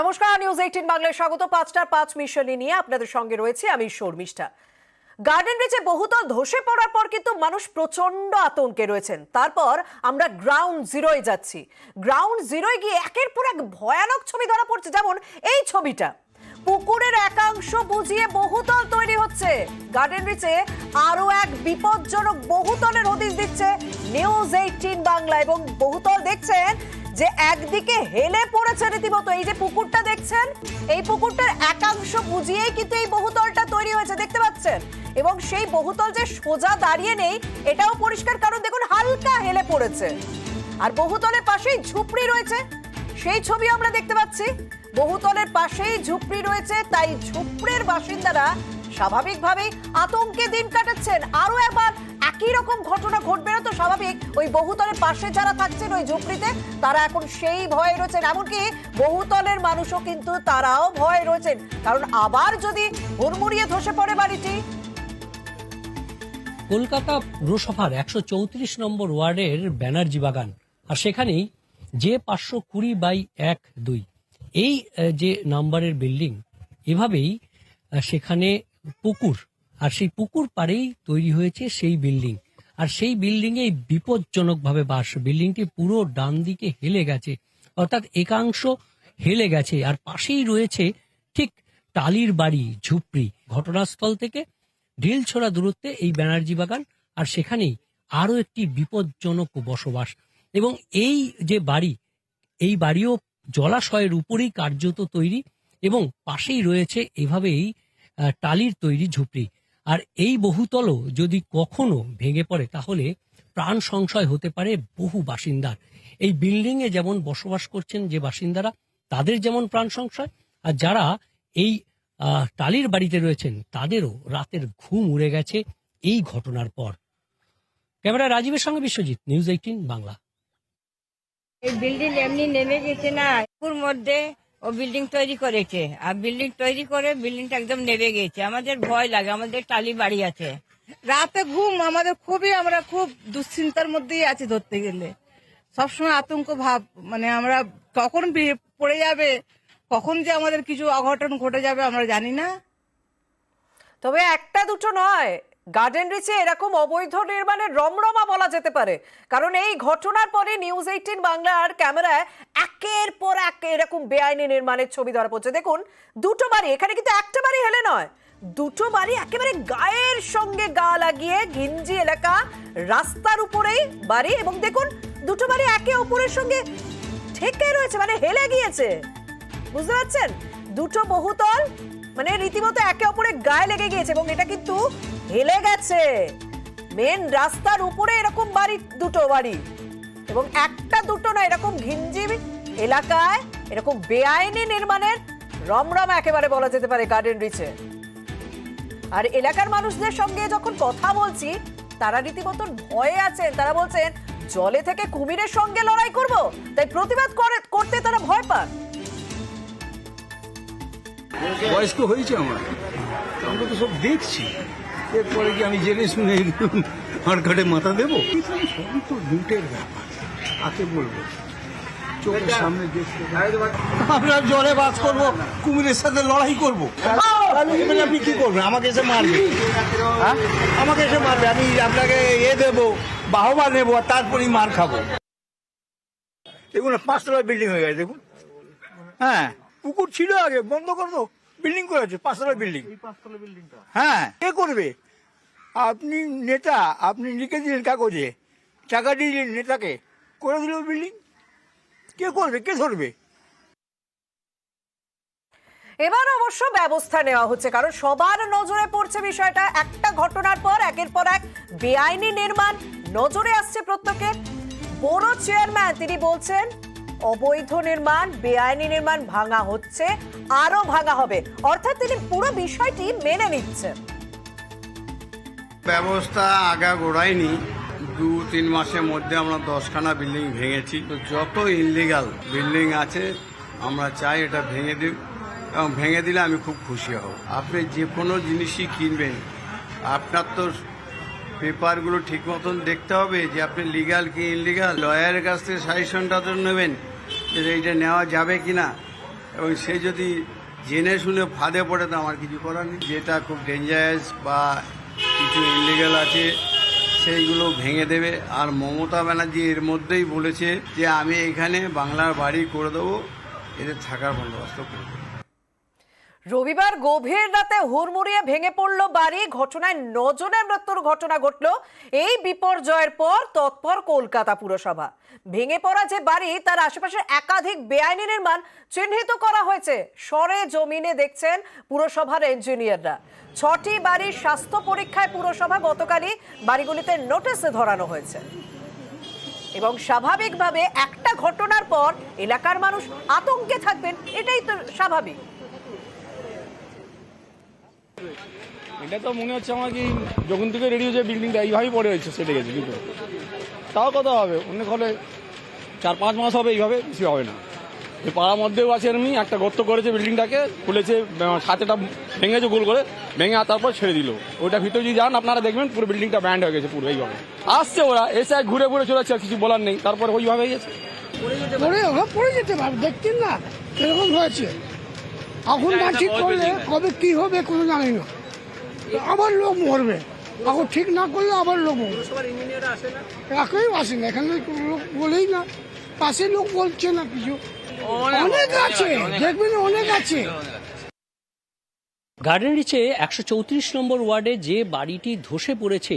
নমস্কার, নিউজ 18 বাংলায় স্বাগত। 5টার 5 মিশনে নিয়ে আপনাদের সঙ্গে রয়েছে আমি শর্মিষ্ঠা। গার্ডেন রিচে বহুতল ধসে পড়ার পর কিন্তু মানুষ প্রচন্ড আতঙ্কে রয়েছেন। তারপর আমরা গ্রাউন্ড জিরোয় যাচ্ছি। গ্রাউন্ড জিরোয় গিয়ে একের পর এক ভয়ানক ছবি ধরা পড়ছে, যেমন এই ছবিটা। পুকুরের একাংশ বুঝিয়ে বহুতল তৈরি হচ্ছে। গার্ডেন রিচে আরো এক বিপজ্জনক বহুতলের হদিশ দিচ্ছে নিউজ 18 বাংলা। এবং বহুতল দেখছেন যে একদিকে হেলে পড়েছে রীতিমতো। এই যে পুকুরটা দেখছেন, এই পুকুরটার একাংশ বুঝিয়েই কিন্তু এই বহুতলটা তৈরি হয়েছে, দেখতে পাচ্ছেন। এবং সেই বহুতল যে সোজা দাঁড়িয়ে নেই এটাও পরিষ্কার, কারণ দেখুন হালকা হেলে পড়েছে। আর বহুতলের পাশেই ঝুপড়ি রয়েছে, সেই ছবি আমরা দেখতে পাচ্ছি। বহুতলের পাশেই ঝুপড়ি রয়েছে, তাই ঝুপড়ির বাসিন্দারা স্বাভাবিকভাবেই আতঙ্কে দিন কাটাচ্ছেন। আরো একবার একই রকম ঘটনা ঘটবে না তো স্বাভাবিক। ওই বহুতলের পাশে যারা থাকছেন ওই ঝুপড়িতে, তারা এখন সেই ভয়ে রয়েছেন। এমনকি বহুতলের মানুষও কিন্তু তারাও ভয়ে রয়েছেন, কারণ আবার যদি হুড়মুড়িয়ে ধসে পড়ে বাড়িটি। কলকাতা পুরসভার 134 নম্বর ওয়ার্ডের ব্যানার্জি বাগান, আর সেখানেই যে 520/12 এই যে নাম্বারের বিল্ডিং, এভাবেই সেখানে পুকুর, আর সেই পুকুর পাড়েই তৈরি হয়েছে সেই বিল্ডিং। আর সেই বিল্ডিং এ বিপজ্জনকভাবে বাস। বিল্ডিংটি পুরো ডান দিকে হেলে গেছে, অর্থাৎ একাংশ হেলে গেছে। আর পাশেই রয়েছে ঠিক টালির বাড়ি, ঝুপড়ি। ঘটনাস্থল থেকে ঢিলছোড়া দূরত্বে এই ব্যানার্জি বাগান, আর সেখানেই আরো একটি বিপজ্জনক বসবাস। এবং এই যে বাড়ি, এই বাড়িও জলাশয়ের উপরেই কার্যত তৈরি, এবং পাশেই রয়েছে এভাবেই টালির তৈরি ঝুপড়ি। আর এই বহুতলও যদি কখনো ভেঙে পড়ে তাহলে প্রাণ সংশয় হতে পারে বহু বাসিন্দার। এই বিল্ডিং এ যেমন বসবাস করছেন যে বাসিন্দারা, তাদের যেমন প্রাণ সংশয়, আর যারা এই টালির বাড়িতে রয়েছেন তাদেরও রাতের ঘুম উড়ে গেছে এই ঘটনার পর। ক্যামেরা রাজীবের সঙ্গে বিশ্বজিৎ, নিউজ 18 বাংলা। এই বিল্ডিং এমনি নেমে গেছে না, পুকুর মধ্যে ও বিল্ডিং তৈরি করেছে। আর বিল্ডিং তৈরি করে বিল্ডিংটা একদম নেমে গেছে। আমাদের ভয় লাগে, আমাদের টালি বাড়ি আছে। রাতে ঘুম আমাদের খুবই, আমরা খুব দুশ্চিন্তার মধ্যেই আছি। ধরতে গেলে সবসময় আতঙ্ক ভাব, মানে আমরা কখন পড়ে যাবে, কখন যে আমাদের কিছু অঘটন ঘটে যাবে আমরা জানি না। তবে একটা দুটো নয়, গার্ডেন রিচে এরকম অবৈধ নির্মাণের রমরমা বলা যেতে পারে। কারণ এই ঘটনার পরে নিউজ 18 বাংলার ক্যামেরায় একের পর এক এরকম বেআইনি নির্মাণের ছবি ধরা পড়ছে। দেখুন দুটো বাড়ি, এখানে কিন্তু একটা বাড়ি হেলে নয়, দুটো বাড়ি একেবারে গায়ের সঙ্গে গা লাগিয়ে, ঘিঞ্জি এলাকা, রাস্তার উপরেই বাড়ি। এবং দেখুন দুটো বাড়ি একে অপরের সঙ্গে ঠেকে রয়েছে, মানে হেলে গিয়েছে, বুঝতে পারছেন? দুটো বহুতল মানে রীতিমতো একে অপরের গায়ে লেগে গিয়েছে, এবং এটা কিন্তু হেলে গেছে। মেন রাস্তার উপরে এরকম বাড়ি, দুটো বাড়ি, এবং একটা দুটো না, এরকম ঘিঞ্জি এলাকায় এরকম বেআইনি নির্মাণের রমরমা একেবারে বলা যেতে পারে গার্ডেন রিচে। আর এলাকার মানুষদের সঙ্গে যখন কথা বলছি, তারা রীতিমতো ভয়ে আছেন। তারা বলছেন জলে থেকে কুমিরের সঙ্গে লড়াই করব, তাই প্রতিবাদ করতে তারা ভয় পান। বয়স্ক হয়েছে আমার, আমরা তো সব দেখছি। এরপরে কি আমি জেনে শুনে আর কাটে মাথা দেবো? সবই তো লুটের ব্যাপার, কাকে বলবো? চোখের সামনে দেখতে আমরা জলে বাস করবো, কুমিরের সাথে লড়াই করবো। আপনি কি করবেন? আমাকে এসে মারবে, আমাকে এসে মারবে, আমি আপনাকে দেবো, বাহবা নেবো, আর তারপরেই মার খাবো। দেখুন 5তলা বিল্ডিং হয়ে গেছে, দেখুন। হ্যাঁ, পুকুর ছিল আগে, বন্ধ করে দো, বিল্ডিং করেছে 5তলা বিল্ডিং। হ্যাঁ, কে করবে? আপনি নেতা, আপনি লিখে দিলেন কাগজে, টাকা দিয়ে দিলেন নেতাকে, করে দিল বিল্ডিং। কে করবে, কে ধরবে? এবার অবশ্য ব্যবস্থা নেওয়া হচ্ছে, কারণ সবার নজরে পড়ছে বিষয়টা। একটা ঘটনার পর একের পর এক বেআইনি নির্মাণ নজরে আসছে প্রত্যেকের। বড় চেয়ারম্যান তিনি বলছেন অবৈধ নির্মাণ, বেআইনি নির্মাণ ভাঙা হচ্ছে, আরো ভাঙা হবে। অর্থাৎ তিনি পুরো বিষয়টি মেনে নিচ্ছেন। ব্যবস্থা আগা গোড়ায়নি, 2-3 মাসের মধ্যে আমরা 10খানা বিল্ডিং ভেঙেছি। তো যত ইনলিগাল বিল্ডিং আছে আমরা চাই এটা ভেঙে দিই, এবং ভেঙে দিলে আমি খুব খুশি হব। আপনি যে কোনো জিনিসই কিনবেন, আপনার তো পেপারগুলো ঠিক মতন দেখতে হবে যে আপনি লিগাল কি ইনলিগাল। লয়ারের কাছ থেকে সাজেশনটা তো নেবেন যে এইটা নেওয়া যাবে কিনা, এবং সে যদি জেনে শুনে ফাঁদে পড়ে তো আমার কিছু করার নেই। যেটা খুব ডেঞ্জারাস বা কিছু ইলিগাল আছে সেইগুলো ভেঙে দেবে। আর মমতা ব্যানার্জি এর মধ্যেই বলেছে যে আমি এখানে বাংলার বাড়ি করে দেবো, এদের থাকার বন্দোবস্ত করে দেবো। রবিবার গভীর রাতে হুড়মুড়িয়ে ভেঙে পড়ল বাড়ি, ঘটনায় 9 জনের মৃত্যুর ঘটনা ঘটল। এই বিপর্যয়ের পর তৎপর কলকাতা পুরসভা। ভেঙে পড়া যে বাড়ি তার আশেপাশে একাধিক বেআইনি নির্মাণ চিহ্নিত করা হয়েছে। সরে জমিনে দেখছেন পুরসভার ইঞ্জিনিয়াররা। 6টি বাড়ির স্বাস্থ্য পরীক্ষায় পুরসভা গতকালই বাড়িগুলিতে নোটিশে ধরানো হয়েছে এবং স্বাভাবিকভাবে একটা ঘটনার পর এলাকার মানুষ আতঙ্কে থাকবেন, এটাই তো স্বাভাবিক। এটা তো মনে হচ্ছে আমার কি যখন থেকে রেডি হয়েছে বিল্ডিংটা এইভাবেই পড়ে রয়েছে, সেটে গেছে দুটো। তাও কত হবে, অনেক হলে 4-5 মাস হবে, এইভাবে বেশি হবে না। এই পাড়ার মধ্যেও আছে এমনি একটা গর্ত করেছে, বিল্ডিংটাকে খুলেছে, ছাতেটা ভেঙেছে গোল করে, ভেঙে আর তারপর ছেড়ে দিল। ওইটা ভিতরে যদি যান আপনারা দেখবেন পুরো বিল্ডিংটা ব্যান্ড হয়ে গেছে পুরো এইভাবে। আসছে ওরা এসে ঘুরে ঘুরে চলে যাচ্ছে, আর কিছু বলার নেই। তারপর ওইভাবে গেছে পড়ে যেতে পারবে, দেখছেন না এরকম হয়েছে। এখন না ঠিক করলে কবে কি হবে কোনো জানি না, আবার লোক মরবে। এখন ঠিক না করলে আবার লোক মরবে। একেই আসে না, এখানে লোক বলেই না, পাশে লোক বলছে না কিছু। অনেক আছে, দেখবেন অনেক আছে। গার্ডেন রিচে 134 নম্বর ওয়ার্ডে যে বাড়িটি ধসে পড়েছে,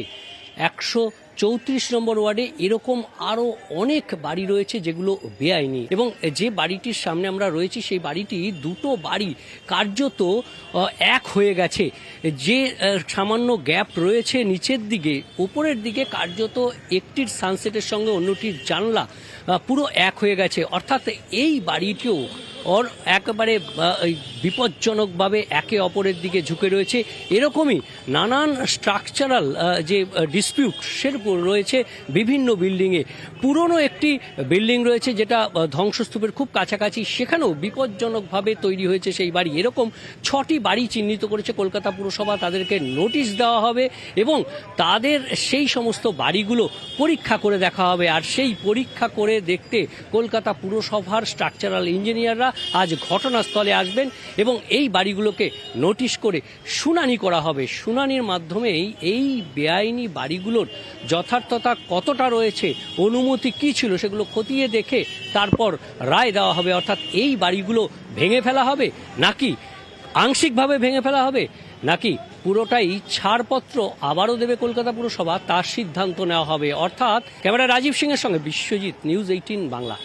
134 নম্বর ওয়ার্ডে এরকম আরও অনেক বাড়ি রয়েছে যেগুলো বেআইনি। এবং যে বাড়িটির সামনে আমরা রয়েছি সেই বাড়িটি দুটো বাড়ি কার্যত এক হয়ে গেছে। যে সামান্য গ্যাপ রয়েছে নিচের দিকে, উপরের দিকে কার্যত একটির সানসেটের সঙ্গে অন্যটির জানলা পুরো এক হয়ে গেছে। অর্থাৎ এই বাড়িটিও একেবারে বিপজ্জনকভাবে একে অপরের দিকে ঝুঁকে রয়েছে। এরকমই নানান স্ট্রাকচারাল যে ডিসপিউট সেরকম রয়েছে বিভিন্ন বিল্ডিংয়ে। পুরনো একটি বিল্ডিং রয়েছে যেটা ধ্বংসস্তূপের খুব কাছাকাছি, সেখানেও বিপজ্জনকভাবে তৈরি হয়েছে সেই বাড়ি। এরকম 6টি বাড়ি চিহ্নিত করেছে কলকাতা পুরসভা। তাদেরকে নোটিশ দেওয়া হবে এবং তাদের সেই সমস্ত বাড়িগুলো পরীক্ষা করে দেখা হবে। আর সেই পরীক্ষা করে দেখতে কলকাতা পুরসভার স্ট্রাকচারাল ইঞ্জিনিয়াররা আজ ঘটনাস্থলে আসবেন এবং এই বাড়িগুলোকে নোটিশ করে শুনানি করা হবে। শুনানির মাধ্যমেই এই বেআইনি বাড়িগুলোর যথার্থতা কতটা রয়েছে, অনুমতি কী ছিল, সেগুলো খতিয়ে দেখে তারপর রায় দেওয়া হবে। অর্থাৎ এই বাড়িগুলো ভেঙে ফেলা হবে নাকি আংশিকভাবে ভেঙে ফেলা হবে, নাকি পুরোটাই ছাড়পত্র আবারও দেবে কলকাতা পুরসভা, তার সিদ্ধান্ত নেওয়া হবে। অর্থাৎ ক্যামেরা রাজীব সিংয়ের সঙ্গে বিশ্বজিৎ, নিউজ 18 বাংলা।